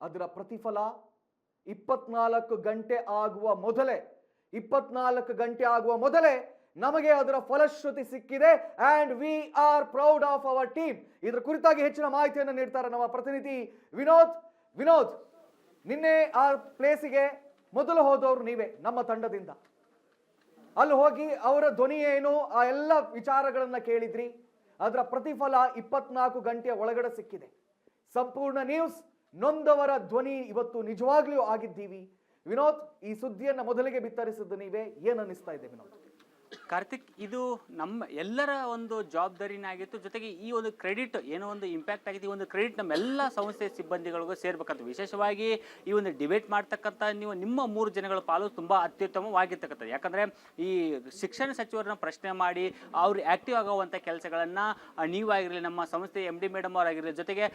ಅದರ ಪ್ರತಿಫಲ 24 ಗಂಟೆ ಆಗುವ ಮೊದಲೇ 24 ಗಂಟೆ ಆಗುವ ಮೊದಲೇ ನಮಗೆ ಅದರ ಫಲಶ್ರುತಿ ಸಿಕ್ಕಿದೆ. And we are proud of our team. ಇದರ ಕುರಿತಾಗಿ ಹೆಚ್ಚಿನ ಮಾಹಿತಿಯನ್ನು ನೀಡ್ತಾರೆ ನಮ್ಮ ಪ್ರತಿನಿಧಿ ವಿನೋದ್. ನಿನ್ನೆ ಆ ಪ್ಲೇಸಿಗೆ ಮೊದಲು ಹೋದವರು ನೀವೇ ನಮ್ಮ ತಂಡದಿಂದ. ಅಲ್ಲಿ ಹೋಗಿ ಅವರ ಧ್ವನಿ ಏನು ಆ ಎಲ್ಲ ವಿಚಾರಗಳನ್ನ ಕೇಳಿದ್ರಿ. ಅದರ ಪ್ರತಿಫಲ 24 ಗಂಟೆಯ ಒಳಗಡೆ ಸಿಕ್ಕಿದೆ. ಸಂಪೂರ್ಣ ನ್ಯೂಸ್ ನೊಂದವರ ಧ್ವನಿ ಇವತ್ತು ನಿಜವಾಗ್ಲೂ ಆಗಿದ್ದೀವಿ. ವಿನೋದ್, ಈ ಸುದ್ದಿಯನ್ನ ಮೊದಲಿಗೆ ಬಿತ್ತರಿಸಿದ್ದು ನೀವೇ, ಏನ್ ಅನ್ನಿಸ್ತಾ ಇದೆ ವಿನೋದ್? ಕಾರ್ತಿಕ್, ಇದು ನಮ್ಮ ಎಲ್ಲರ ಒಂದು ಜವಾಬ್ದಾರಿನೇ ಆಗಿತ್ತು. ಜೊತೆಗೆ ಈ ಒಂದು ಕ್ರೆಡಿಟ್ ಏನೋ ಒಂದು ಇಂಪ್ಯಾಕ್ಟ್ ಆಗಿದೆ, ಈ ಒಂದು ಕ್ರೆಡಿಟ್ ನಮ್ಮೆಲ್ಲ ಸಂಸ್ಥೆ ಸಿಬ್ಬಂದಿಗಳಿಗೂ ಸೇರ್ಬೇಕಂತ. ವಿಶೇಷವಾಗಿ ಈ ಒಂದು ಡಿಬೇಟ್ ಮಾಡ್ತಕ್ಕಂಥ ನಿಮ್ಮ 3 ಜನಗಳ ಪಾಲು ತುಂಬಾ ಅತ್ಯುತ್ತಮವಾಗಿರ್ತಕ್ಕಂಥದ್ದು. ಯಾಕಂದ್ರೆ ಈ ಶಿಕ್ಷಣ ಸಚಿವರನ್ನ ಪ್ರಶ್ನೆ ಮಾಡಿ ಅವ್ರು ಆಕ್ಟಿವ್ ಆಗುವಂಥ ಕೆಲಸಗಳನ್ನ ನೀವಾಗಿರಲಿ, ನಮ್ಮ ಸಂಸ್ಥೆಯ MD ಮೇಡಮ್ ಅವರಾಗಿರಲಿ, ಜೊತೆಗೆ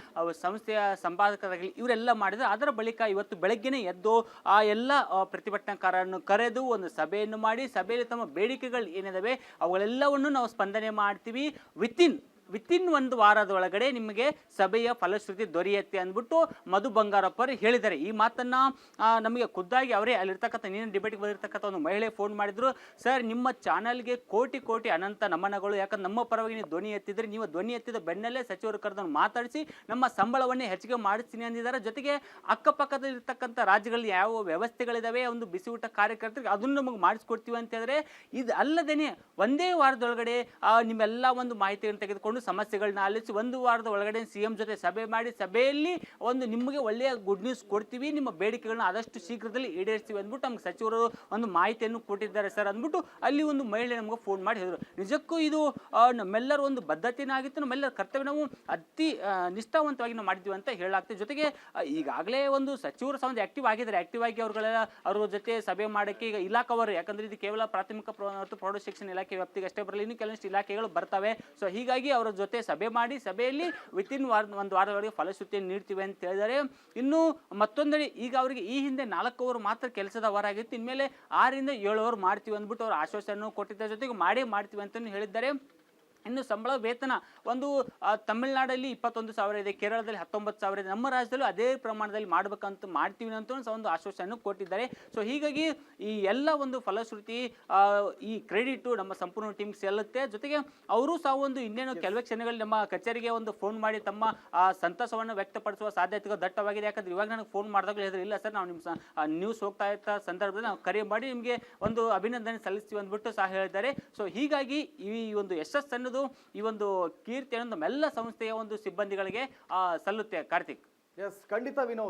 ಸಂಸ್ಥೆಯ ಸಂಪಾದಕರಾಗಿರಲಿ, ಇವರೆಲ್ಲ ಮಾಡಿದ್ರೆ ಅದರ ಬಳಿಕ ಇವತ್ತು ಬೆಳಗ್ಗೆನೇ ಎದ್ದು ಆ ಎಲ್ಲ ಪ್ರತಿಭಟನಾಕಾರರನ್ನು ಕರೆದು ಒಂದು ಸಭೆಯನ್ನು ಮಾಡಿ, ಸಭೆಯಲ್ಲಿ ತಮ್ಮ ಬೇಡಿಕೆಗಳು ಏನಿದಾವೆ ಅವುಗಳೆಲ್ಲವನ್ನು ನಾವು ಸ್ಪಂದನೆ ಮಾಡ್ತೀವಿ. ವಿತಿನ್ ಒಂದು ವಾರದ ಒಳಗಡೆ ನಿಮಗೆ ಸಭೆಯ ಫಲಶ್ರುತಿ ದೊರೆಯುತ್ತೆ ಅಂದ್ಬಿಟ್ಟು ಮಧು ಬಂಗಾರಪ್ಪರು ಹೇಳಿದ್ದಾರೆ. ಈ ಮಾತನ್ನ ನಮಗೆ ಖುದ್ದಾಗಿ ಅವರೇ ಅಲ್ಲಿರ್ತಕ್ಕಂಥ ನೀನು ಡಿಬೇಟ್ಗೆ ಬಂದಿರ್ತಕ್ಕಂಥ ಒಂದು ಮಹಿಳೆ ಫೋನ್ ಮಾಡಿದ್ರು. ಸರ್, ನಿಮ್ಮ ಚಾನಲ್ಗೆ ಕೋಟಿ ಅನಂತ ನಮನಗಳು. ಯಾಕಂದ್ರೆ ನಮ್ಮ ಪರವಾಗಿ ನೀವು ಧ್ವನಿ ಎತ್ತಿದ್ರೆ, ನೀವು ಧ್ವನಿ ಎತ್ತಿದ ಬೆನ್ನಲ್ಲೇ ಸಚಿವರು ಕರೆದನ್ನು ಮಾತಾಡಿಸಿ ನಮ್ಮ ಸಂಬಳವನ್ನೇ ಹೆಚ್ಚಿಗೆ ಮಾಡಿಸ್ತೀನಿ ಅಂದಿದ್ದಾರೆ. ಜೊತೆಗೆ ಅಕ್ಕಪಕ್ಕದಲ್ಲಿರ್ತಕ್ಕಂಥ ರಾಜ್ಯಗಳಲ್ಲಿ ಯಾವ ವ್ಯವಸ್ಥೆಗಳಿದಾವೆ, ಒಂದು ಬಿಸಿ ಊಟ ಕಾರ್ಯಕರ್ತರಿಗೆ ಅದನ್ನು ನಮಗೆ ಮಾಡಿಸ್ಕೊಡ್ತೀವಿ ಅಂತ ಹೇಳಿದ್ರೆ, ಇದು ಅಲ್ಲದೇನೆ ಒಂದೇ ವಾರದೊಳಗಡೆ ನಿಮ್ಮೆಲ್ಲ ಒಂದು ಮಾಹಿತಿಯನ್ನು ತೆಗೆದುಕೊಂಡು ಸಮಸ್ಯೆಗಳನ್ನ ಆಲಿಸಿ 1 ವಾರದ ಒಳಗಡೆ CM ಜೊತೆ ಸಭೆ ಮಾಡಿ, ಸಭೆಯಲ್ಲಿ ಒಂದು ನಿಮಗೆ ಒಳ್ಳೆಯ ಗುಡ್ ನ್ಯೂಸ್ ಕೊಡ್ತೀವಿ, ನಿಮ್ಮ ಬೇಡಿಕೆಗಳನ್ನ ಆದಷ್ಟು ಶೀಘ್ರದಲ್ಲಿ ಈಡೇರಿಸ್ತೀವಿ ಅಂದ್ಬಿಟ್ಟು ನಮ್ಗೆ ಸಚಿವರು ಒಂದು ಮಾಹಿತಿಯನ್ನು ಕೊಟ್ಟಿದ್ದಾರೆ ಸರ್ ಅಂದ್ಬಿಟ್ಟು ಅಲ್ಲಿ ಒಂದು ಮಹಿಳೆ ನಮಗೆ ಫೋನ್ ಮಾಡಿ ಹೇಳಿದ್ರು. ನಿಜಕ್ಕೂ ಇದು ನಮ್ಮೆಲ್ಲರ ಒಂದು ಬದ್ಧತೆನೇ ಆಗಿತ್ತು, ನಮ್ಮೆಲ್ಲರ ಕರ್ತವ್ಯ ನಾವು ಅತಿ ನಿಷ್ಠಾವಂತವಾಗಿ ನಾವು ಮಾಡಿದ್ವಿ ಅಂತ ಹೇಳಲಾಗ್ತದೆ. ಜೊತೆಗೆ ಈಗಾಗಲೇ ಒಂದು ಸಚಿವರು ಸಹ ಒಂದು ಆಕ್ಟಿವ್ ಆಗಿದ್ದಾರೆ. ಆಕ್ಟಿವ್ ಆಗಿ ಅವ್ರ ಜೊತೆ ಸಭೆ ಮಾಡೋಕ್ಕೆ ಈಗ ಇಲಾಖೆವರು, ಯಾಕಂದ್ರೆ ಇದು ಕೇವಲ ಪ್ರಾಥಮಿಕ ಮತ್ತು ಪ್ರೌಢಶಿಕ್ಷಣ ಇಲಾಖೆ ವ್ಯಾಪ್ತಿಗೆ ಅಷ್ಟೇ ಬರಲಿ, ಇನ್ನು ಕೆಲವಷ್ಟು ಇಲಾಖೆಗಳು ಬರ್ತವೆ. ಸೊ ಹೀಗಾಗಿ ಅವರ ಜೊತೆ ಸಭೆ ಮಾಡಿ, ಸಭೆಯಲ್ಲಿ ವಿತಿನ್ ಒಂದು ವಾರದೊಳಗೆ ಫಲಶ್ರುತಿಯನ್ನು ನೀಡ್ತೀವಿ ಅಂತ ಹೇಳಿದ್ದಾರೆ. ಇನ್ನು ಮತ್ತೊಂದೆಡೆ ಈಗ ಅವರಿಗೆ ಈ ಹಿಂದೆ 4 ಅವರು ಮಾತ್ರ ಕೆಲಸದ ವಾರ ಆಗಿತ್ತು, ಇನ್ಮೇಲೆ 6 ರಿಂದ 7 ಅವರು ಮಾಡ್ತೀವಿ ಅಂದ್ಬಿಟ್ಟು ಅವರು ಆಶ್ವಾಸನೆ ಕೊಟ್ಟಿದ್ದಾರೆ. ಜೊತೆಗೆ ಮಾಡ್ತೀವಿ ಅಂತ ಹೇಳಿದ್ದಾರೆ. ಇನ್ನು ಸಂಬಳ ವೇತನ ಒಂದು ತಮಿಳುನಾಡಲ್ಲಿ 21,000 ಇದೆ, ಕೇರಳದಲ್ಲಿ 19,000 ಇದೆ, ನಮ್ಮ ರಾಜ್ಯದಲ್ಲೂ ಅದೇ ಪ್ರಮಾಣದಲ್ಲಿ ಮಾಡ್ತೀವಿ ಅಂತ ಒಂದು ಆಶ್ವಾಸನೆ ಕೊಟ್ಟಿದ್ದಾರೆ. ಸೊ ಹೀಗಾಗಿ ಈ ಎಲ್ಲ ಒಂದು ಫಲಶ್ರುತಿ ಈ ಕ್ರೆಡಿಟು ನಮ್ಮ ಸಂಪೂರ್ಣ ಟೀಮ್ಗೆ ಸಲ್ಲುತ್ತೆ. ಜೊತೆಗೆ ಅವರು ಸಹ ಒಂದು ಇನ್ನೇನು ಕೆಲವೇ ಕ್ಷಣಗಳಲ್ಲಿ ನಮ್ಮ ಕಚೇರಿಗೆ ಒಂದು ಫೋನ್ ಮಾಡಿ ತಮ್ಮ ಸಂತಸವನ್ನು ವ್ಯಕ್ತಪಡಿಸುವ ಸಾಧ್ಯತೆಗಳು ದಟ್ಟವಾಗಿದೆ. ಯಾಕಂದ್ರೆ ಇವಾಗ ನನಗೆ ಫೋನ್ ಮಾಡಿದಾಗಲೂ ಹೇಳಿದ್ರು, ಇಲ್ಲ ಸರ್, ನಾವು ನಿಮ್ಮ ನ್ಯೂಸ್ ಹೋಗ್ತಾ ಇರ್ತ ಸಂದರ್ಭದಲ್ಲಿ ನಾವು ಕರೆ ಮಾಡಿ ನಿಮಗೆ ಒಂದು ಅಭಿನಂದನೆ ಸಲ್ಲಿಸ್ತೀವಿ ಅಂದ್ಬಿಟ್ಟು ಸಹ ಹೇಳಿದ್ದಾರೆ. ಸೊ ಹೀಗಾಗಿ ಈ ಒಂದು ಯಶಸ್ಸನ್ನು ಈ ಒಂದು ಕೀರ್ತಿ ನಮ್ಮೆಲ್ಲ ಸಂಸ್ಥೆಯ ಒಂದು ಸಿಬ್ಬಂದಿಗಳಿಗೆ ಸಲ್ಲುತ್ತೆ. ಕಾರ್ತಿಕ್, ಎಸ್, ಖಂಡಿತ ವಿನೋದ್.